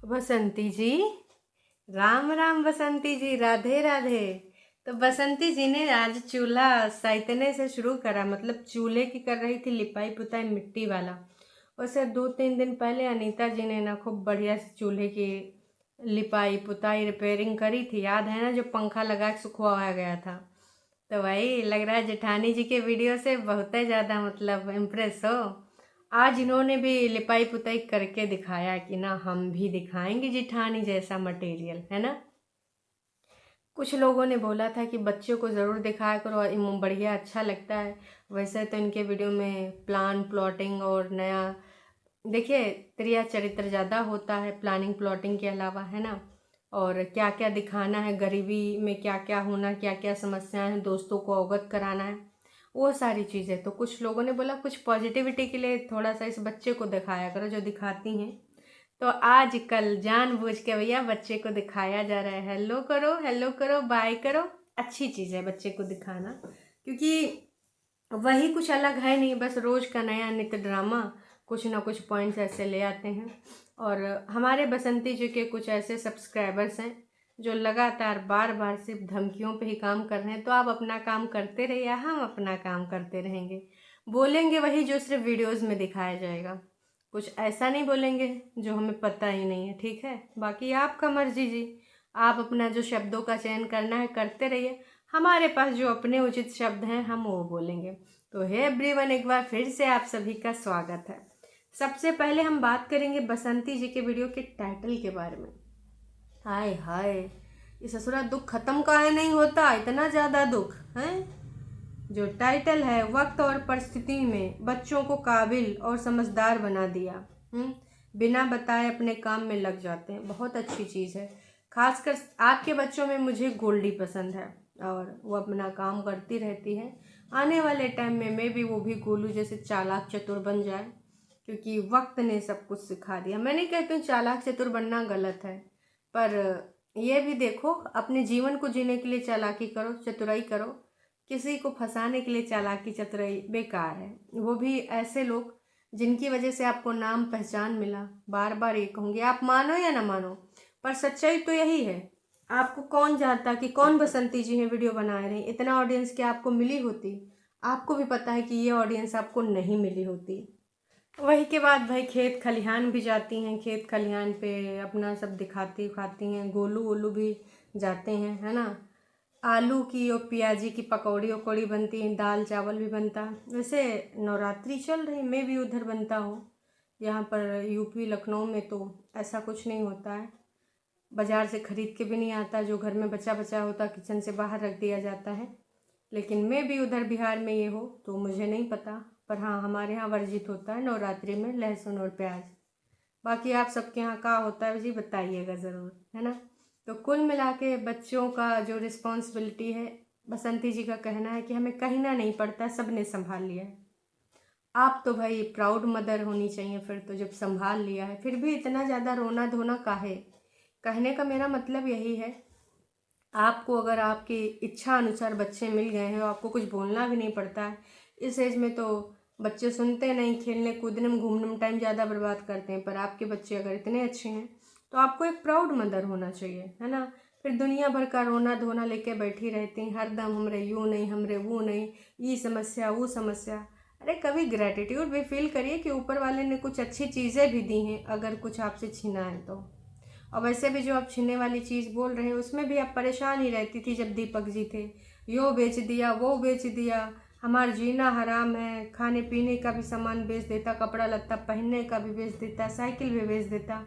बसंती जी, राम राम। बसंती जी, राधे राधे। तो बसंती जी ने आज चूल्हा साइतने से शुरू करा, मतलब चूल्हे की कर रही थी लिपाई पुताई मिट्टी वाला। वैसे 2-3 दिन पहले अनीता जी ने ना खूब बढ़िया से चूल्हे की लिपाई पुताई रिपेयरिंग करी थी। याद है ना, जो पंखा लगा के सुखवाया गया था। तो वही लग रहा है जेठानी जी के वीडियो से बहुत ही ज़्यादा मतलब इम्प्रेस हो। आज इन्होंने भी लिपाई पुताई करके दिखाया कि ना हम भी दिखाएंगे जेठानी जैसा मटेरियल, है ना। कुछ लोगों ने बोला था कि बच्चों को ज़रूर दिखाया करो, बढ़िया अच्छा लगता है। वैसे तो इनके वीडियो में प्लान प्लॉटिंग और नया, देखिए, क्रिया चरित्र ज़्यादा होता है प्लानिंग प्लॉटिंग के अलावा, है ना। और क्या क्या दिखाना है, गरीबी में क्या क्या होना, क्या क्या समस्याएं हैं, दोस्तों को अवगत कराना है, वो सारी चीज़ें। तो कुछ लोगों ने बोला कुछ पॉजिटिविटी के लिए थोड़ा सा इस बच्चे को दिखाया करो जो दिखाती हैं। तो आज कल जानबूझ के भैया बच्चे को दिखाया जा रहा है। हेलो करो बाय करो। अच्छी चीज़ है बच्चे को दिखाना, क्योंकि वही कुछ अलग है नहीं, बस रोज का नया नित्य ड्रामा, कुछ ना कुछ पॉइंट्स ऐसे ले आते हैं। और हमारे बसंती जी के कुछ ऐसे सब्सक्राइबर्स हैं जो लगातार बार बार सिर्फ धमकियों पे ही काम कर रहे हैं। तो आप अपना काम करते रहिए, हम अपना काम करते रहेंगे। बोलेंगे वही जो सिर्फ वीडियोज़ में दिखाया जाएगा, कुछ ऐसा नहीं बोलेंगे जो हमें पता ही नहीं है, ठीक है। बाकी आपका मर्जी जी, आप अपना जो शब्दों का चयन करना है करते रहिए। हमारे पास जो अपने उचित शब्द हैं हम वो बोलेंगे। तो हे एवरीवन, एक बार फिर से आप सभी का स्वागत है। सबसे पहले हम बात करेंगे बसंती जी के वीडियो के टाइटल के बारे में। हाय हाय, ये ससुरा दुख खत्म काहे नहीं होता, इतना ज़्यादा दुख है। जो टाइटल है, वक्त और परिस्थिति में बच्चों को काबिल और समझदार बना दिया। बिना बताए अपने काम में लग जाते हैं, बहुत अच्छी चीज़ है। खासकर आपके बच्चों में मुझे गोल्डी पसंद है, और वो अपना काम करती रहती है। आने वाले टाइम में मैं भी वो भी गोलू जैसे चालाक चतुर बन जाए, क्योंकि वक्त ने सब कुछ सिखा दिया। मैं नहीं कहती हूँ चालाक चतुर बनना गलत है, पर ये भी देखो, अपने जीवन को जीने के लिए चालाकी करो, चतुराई करो। किसी को फंसाने के लिए चालाकी चतुराई बेकार है। वो भी ऐसे लोग जिनकी वजह से आपको नाम पहचान मिला। बार बार ये कहूँगी, आप मानो या ना मानो, पर सच्चाई तो यही है। आपको कौन जानता कि कौन बसंती जी हैं वीडियो बना रहे हैं, इतना ऑडियंस क्या आपको मिली होती। आपको भी पता है कि ये ऑडियंस आपको नहीं मिली होती। वही के बाद भाई खेत खलिहान भी जाती हैं, खेत खलिहान पे अपना सब दिखाती खाती हैं। गोलू वोलू भी जाते हैं, है ना। आलू की और प्याजी की पकौड़ी वकौड़ी बनती हैं, दाल चावल भी बनता है। वैसे नवरात्रि चल रही, मैं भी उधर बनता हूँ। यहाँ पर यूपी लखनऊ में तो ऐसा कुछ नहीं होता है, बाज़ार से ख़रीद के भी नहीं आता। जो घर में बचा बचा होता किचन से बाहर रख दिया जाता है। लेकिन मैं भी उधर बिहार में ये हो तो मुझे नहीं पता, पर हाँ हमारे यहाँ वर्जित होता है नवरात्रि में लहसुन और प्याज। बाकी आप सबके यहाँ क्या होता है जी, बताइएगा ज़रूर, है ना। तो कुल मिला के बच्चों का जो रिस्पॉन्सिबिलिटी है, बसंती जी का कहना है कि हमें कहना नहीं पड़ता, सब ने संभाल लिया है। आप तो भाई प्राउड मदर होनी चाहिए फिर तो, जब संभाल लिया है। फिर भी इतना ज़्यादा रोना धोना काहे। कहने का मेरा मतलब यही है, आपको अगर आपकी इच्छा अनुसार बच्चे मिल गए हैं और आपको कुछ बोलना भी नहीं पड़ता है। इस एज में तो बच्चे सुनते नहीं, खेलने कूदने में घूमने में टाइम ज़्यादा बर्बाद करते हैं। पर आपके बच्चे अगर इतने अच्छे हैं तो आपको एक प्राउड मदर होना चाहिए, है ना। फिर दुनिया भर का रोना धोना लेके बैठी रहती हैं हरदम, हमरे यूँ नहीं, हमरे वो नहीं, ये समस्या वो समस्या। अरे कभी ग्रैटिट्यूड भी फील करिए कि ऊपर वाले ने कुछ अच्छी चीज़ें भी दी हैं, अगर कुछ आपसे छीना है तो। और वैसे भी जो आप छीनने वाली चीज़ बोल रहे हैं उसमें भी आप परेशान ही रहती थी जब दीपक जी थे। यो बेच दिया, वो बेच दिया, हमारा जीना हराम है, खाने पीने का भी सामान बेच देता, कपड़ा लत्ता पहनने का भी बेच देता, साइकिल भी बेच देता।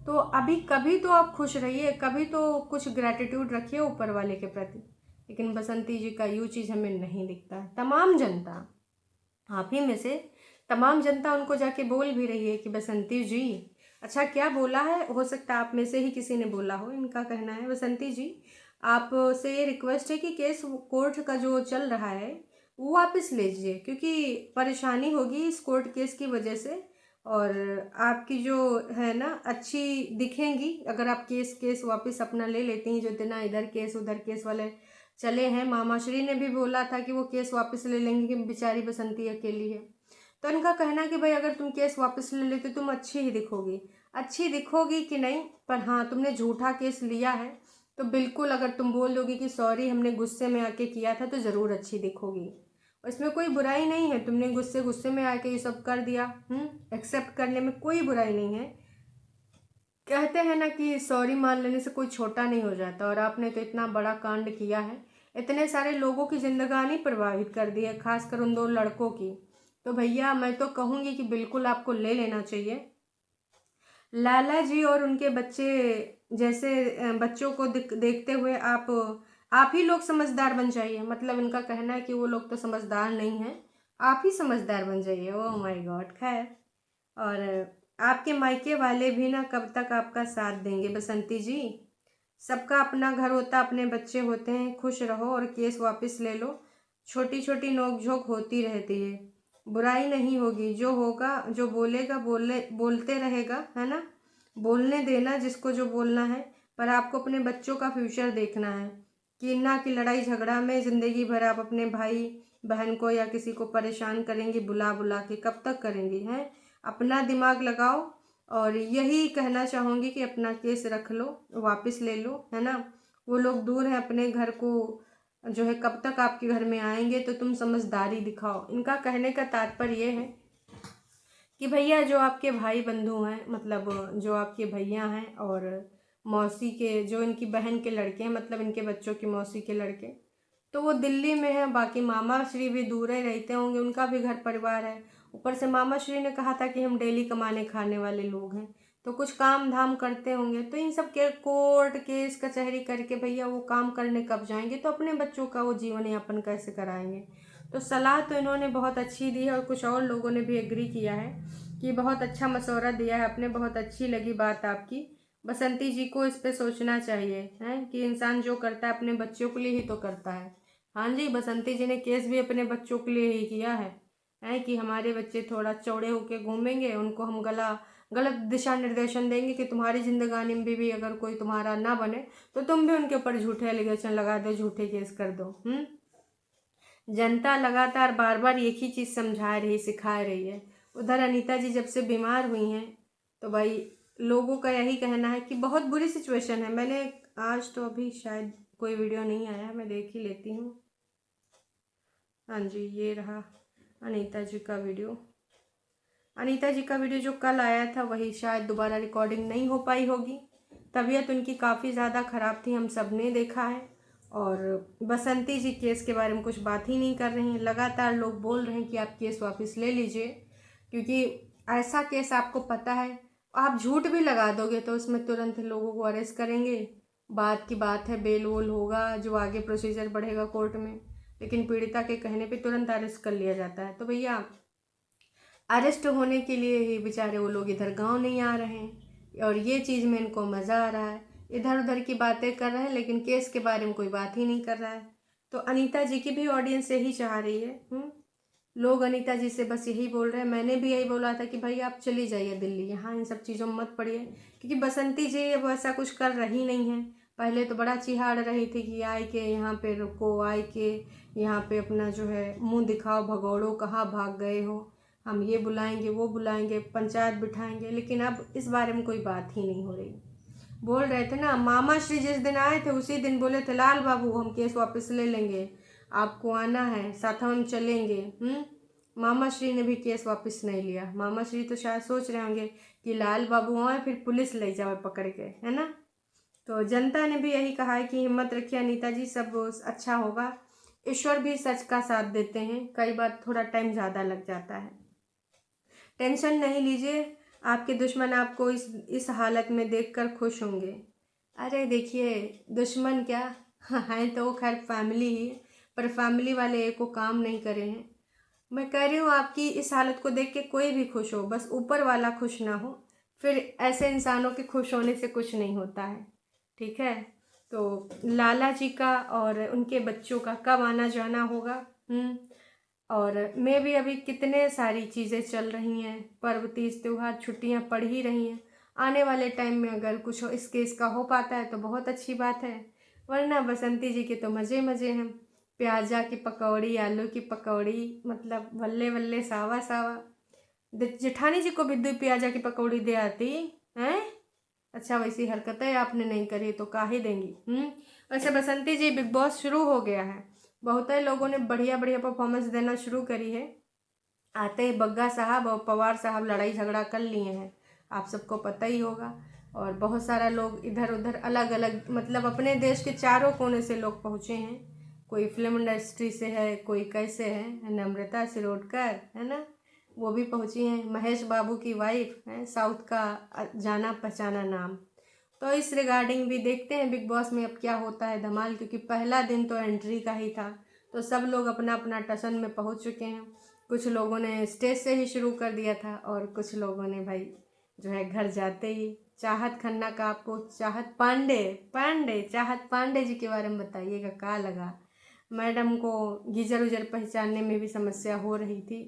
तो अभी कभी तो आप खुश रहिए, कभी तो कुछ ग्रैटिट्यूड रखिए ऊपर वाले के प्रति। लेकिन बसंती जी का यूँ चीज़ हमें नहीं दिखता है। तमाम जनता, आप ही में से तमाम जनता उनको जाके बोल भी रही है कि बसंती जी, अच्छा क्या बोला है, हो सकता है आप में से ही किसी ने बोला हो। इनका कहना है, बसंती जी आप से ये रिक्वेस्ट है कि केस कोर्ट का जो चल रहा है वो वापस लीजिए, क्योंकि परेशानी होगी इस कोर्ट केस की वजह से। और आपकी जो है ना अच्छी दिखेंगी अगर आप केस वापस अपना ले लेती हैं। जो इतना इधर केस उधर केस वाले चले हैं, मामाश्री ने भी बोला था कि वो केस वापस ले लेंगे कि बेचारी बसंती अकेली है। तो इनका कहना है कि भाई अगर तुम केस वापस ले लेते तुम अच्छी ही दिखोगी। अच्छी दिखोगी कि नहीं, पर हाँ तुमने झूठा केस लिया है तो बिल्कुल अगर तुम बोल दोगी कि सॉरी हमने गुस्से में आके किया था तो ज़रूर अच्छी दिखोगी। और इसमें कोई बुराई नहीं है, तुमने गुस्से गुस्से में आके ये सब कर दिया, एक्सेप्ट करने में कोई बुराई नहीं है। कहते हैं ना कि सॉरी मान लेने से कोई छोटा नहीं हो जाता, और आपने तो इतना बड़ा कांड किया है, इतने सारे लोगों की जिंदगानी प्रभावित कर दी है, खासकर उन 2 लड़कों की। तो भैया मैं तो कहूँगी कि बिल्कुल आपको ले लेना चाहिए। लाला जी और उनके बच्चे जैसे बच्चों को देखते हुए आप ही लोग समझदार बन जाइए। मतलब इनका कहना है कि वो लोग तो समझदार नहीं हैं, आप ही समझदार बन जाइए। Oh my God. खैर, और आपके मायके वाले भी ना कब तक आपका साथ देंगे बसंती जी। सबका अपना घर होता, अपने बच्चे होते हैं, खुश रहो और केस वापस ले लो। छोटी छोटी नोक झोंक होती रहती है, बुराई नहीं होगी। जो होगा, जो बोलेगा बोलते रहेगा, है ना, बोलने देना जिसको जो बोलना है। पर आपको अपने बच्चों का फ्यूचर देखना है, कि ना कि लड़ाई झगड़ा में ज़िंदगी भर आप अपने भाई बहन को या किसी को परेशान करेंगी बुला बुला के। कब तक करेंगी हैं? अपना दिमाग लगाओ। और यही कहना चाहूँगी कि अपना केस रख लो, वापस ले लो, है ना। वो लोग दूर हैं, अपने घर को जो है कब तक आपके घर में आएंगे, तो तुम समझदारी दिखाओ। इनका कहने का तात्पर्य ये है कि भैया जो आपके भाई बंधु हैं, मतलब जो आपके भैया हैं, और मौसी के जो इनकी बहन के लड़के हैं, मतलब इनके बच्चों की मौसी के लड़के, तो वो दिल्ली में है। बाकी मामा श्री भी दूर ही रहते होंगे, उनका भी घर परिवार है। ऊपर से मामा श्री ने कहा था कि हम डेली कमाने खाने वाले लोग हैं, तो कुछ काम धाम करते होंगे। तो इन सब के कोर्ट केस कचहरी करके भैया वो काम करने कब जाएंगे, तो अपने बच्चों का वो जीवन यापन कैसे कराएंगे। तो सलाह तो इन्होंने बहुत अच्छी दी है, और कुछ और लोगों ने भी एग्री किया है कि बहुत अच्छा मशवरा दिया है आपने, बहुत अच्छी लगी बात आपकी। बसंती जी को इस पे सोचना चाहिए है कि इंसान जो करता है अपने बच्चों के लिए ही तो करता है। हाँ जी, बसंती जी ने केस भी अपने बच्चों के लिए ही किया है कि हमारे बच्चे थोड़ा चौड़े होके घूमेंगे, उनको हम गलत दिशा निर्देशन देंगे कि तुम्हारी जिंदगानी में भी अगर कोई तुम्हारा ना बने तो तुम भी उनके ऊपर झूठे एलिगेशन लगा दो, झूठे केस कर दो। जनता लगातार बार बार एक ही चीज़ समझा रही, सिखा रही है। उधर अनीता जी जब से बीमार हुई हैं तो भाई लोगों का यही कहना है कि बहुत बुरी सिचुएशन है। मैंने आज तो अभी शायद कोई वीडियो नहीं आया, मैं देख ही लेती हूँ। हाँ जी, ये रहा अनीता जी का वीडियो। अनीता जी का वीडियो जो कल आया था वही शायद दोबारा रिकॉर्डिंग नहीं हो पाई होगी। तबीयत उनकी काफ़ी ज़्यादा ख़राब थी, हम सब ने देखा है। और बसंती जी केस के बारे में कुछ बात ही नहीं कर रही हैं। लगातार लोग बोल रहे हैं कि आप केस वापस ले लीजिए, क्योंकि ऐसा केस आपको पता है, आप झूठ भी लगा दोगे तो उसमें तुरंत लोगों को अरेस्ट करेंगे। बात की बात है, बेल वोल होगा, जो आगे प्रोसीजर बढ़ेगा कोर्ट में, लेकिन पीड़िता के कहने पे तुरंत अरेस्ट कर लिया जाता है। तो भैया अरेस्ट होने के लिए ही बेचारे वो लोग इधर गांव नहीं आ रहे हैं, और ये चीज़ में इनको मज़ा आ रहा है। इधर उधर की बातें कर रहे हैं लेकिन केस के बारे में कोई बात ही नहीं कर रहा है। तो अनीता जी की भी ऑडियंस यही चाह रही है। लोग अनीता जी से बस यही बोल रहे हैं। मैंने भी यही बोला था कि भाई आप चली जाइए दिल्ली, यहाँ इन सब चीज़ों में मत पड़िए, क्योंकि बसंती जी अब ऐसा कुछ कर रही नहीं है। पहले तो बड़ा चिहाड़ रही थी कि आए के यहाँ पे रुको, आए के यहाँ पे अपना जो है मुंह दिखाओ, भगौड़ो कहाँ भाग गए हो, हम ये बुलाएंगे वो बुलाएंगे, पंचायत बिठाएंगे। लेकिन अब इस बारे में कोई बात ही नहीं हो रही। बोल रहे थे ना, मामा श्री जिस दिन आए थे उसी दिन बोले थे लाल बाबू हम केस वापस ले लेंगे, आपको आना है साथ हम चलेंगे। मामा श्री ने भी केस वापस नहीं लिया। मामा श्री तो शायद सोच रहे होंगे कि लाल बाबू आए फिर पुलिस ले जाए पकड़ के, है ना। तो जनता ने भी यही कहा है कि हिम्मत रखिए अनीता जी, सब अच्छा होगा। ईश्वर भी सच का साथ देते हैं, कई बार थोड़ा टाइम ज़्यादा लग जाता है। टेंशन नहीं लीजिए, आपके दुश्मन आपको इस हालत में देखकर खुश होंगे। अरे देखिए, दुश्मन क्या हैं तो खैर फैमिली ही, पर फैमिली वाले एक को काम नहीं करे हैं। मैं कह रही हूँ आपकी इस हालत को देख के कोई भी खुश हो, बस ऊपर वाला खुश ना हो। फिर ऐसे इंसानों के खुश होने से कुछ नहीं होता है, ठीक है। तो लाला जी का और उनके बच्चों का कब आना जाना होगा। और मैं भी अभी कितने सारी चीज़ें चल रही हैं, पर्व तीज त्यौहार छुट्टियां पड़ ही रही हैं। आने वाले टाइम में अगर कुछ इस केस का हो पाता है तो बहुत अच्छी बात है, वरना बसंती जी के तो मज़े मज़े हैं। प्याजा की पकौड़ी, आलू की पकौड़ी, मतलब वल्ले वल्ले सावा सावा। जेठानी जी को भी 2 प्याजा की पकौड़ी दे आती हैं? अच्छा, वैसी हरकतें आपने नहीं करी तो काहे देंगी? वैसे बसंती जी, बिग बॉस शुरू हो गया है। बहुत ही लोगों ने बढ़िया बढ़िया परफॉर्मेंस देना शुरू करी है। आते ही बग्गा साहब और पवार साहब लड़ाई झगड़ा कर लिए हैं, आप सबको पता ही होगा। और बहुत सारा लोग इधर उधर अलग अलग, मतलब अपने देश के चारों कोने से लोग पहुँचे हैं। कोई फिल्म इंडस्ट्री से है, कोई कैसे है, नम्रता सिरोडकर है ना, वो भी पहुँची हैं। महेश बाबू की वाइफ है, साउथ का जाना पहचाना नाम। तो इस रिगार्डिंग भी देखते हैं बिग बॉस में अब क्या होता है धमाल, क्योंकि पहला दिन तो एंट्री का ही था। तो सब लोग अपना अपना टसन में पहुंच चुके हैं। कुछ लोगों ने स्टेज से ही शुरू कर दिया था और कुछ लोगों ने भाई जो है घर जाते ही। चाहत खन्ना का आपको, चाहत चाहत पांडे जी के बारे में बताइएगा, क्या लगा? मैडम को गीजर उजर पहचानने में भी समस्या हो रही थी।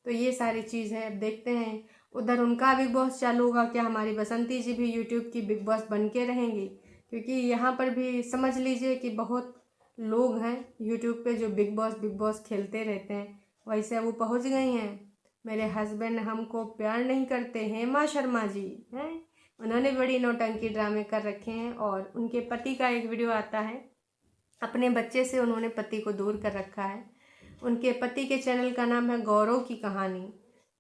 तो ये सारी चीज़ है, अब देखते हैं उधर उनका बिग बॉस चालू होगा क्या, हमारी बसंती जी भी यूट्यूब की बिग बॉस बन के रहेंगी? क्योंकि यहाँ पर भी समझ लीजिए कि बहुत लोग हैं यूट्यूब पे जो बिग बॉस खेलते रहते हैं। वैसे वो पहुँच गई हैं। मेरे हस्बैंड हमको प्यार नहीं करते, हेमा शर्मा जी हैं, उन्होंने बड़ी नौटंकी ड्रामे कर रखे हैं। और उनके पति का एक वीडियो आता है, अपने बच्चे से उन्होंने पति को दूर कर रखा है। उनके पति के चैनल का नाम है गौरव की कहानी।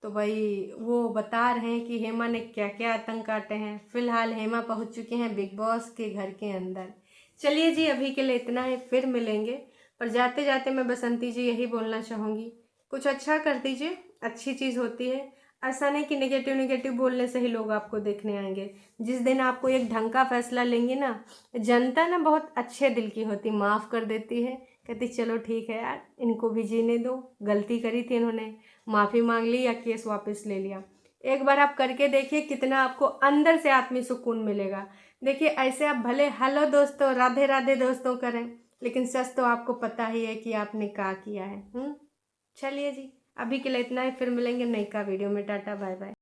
तो भाई वो बता रहे हैं कि हेमा ने क्या क्या आतंक काटे हैं। फिलहाल हेमा पहुंच चुके हैं बिग बॉस के घर के अंदर। चलिए जी, अभी के लिए इतना है, फिर मिलेंगे। पर जाते जाते मैं बसंती जी यही बोलना चाहूँगी, कुछ अच्छा कर दीजिए, अच्छी चीज़ होती है। ऐसा नहीं कि नेगेटिव नेगेटिव बोलने से ही लोग आपको देखने आएंगे। जिस दिन आपको एक ढंग का फैसला लेंगे ना, जनता ना बहुत अच्छे दिल की होती, माफ़ कर देती है, कहती चलो ठीक है यार, इनको भी जीने दो, गलती करी थी इन्होंने, माफ़ी मांग ली या केस वापस ले लिया। एक बार आप करके देखिए, कितना आपको अंदर से आत्मी सुकून मिलेगा। देखिए ऐसे आप भले हेलो दोस्तों, राधे राधे दोस्तों करें, लेकिन सच तो आपको पता ही है कि आपने क्या किया है। चलिए जी, अभी के लिए इतना ही, फिर मिलेंगे नई का वीडियो में। Tata bye bye.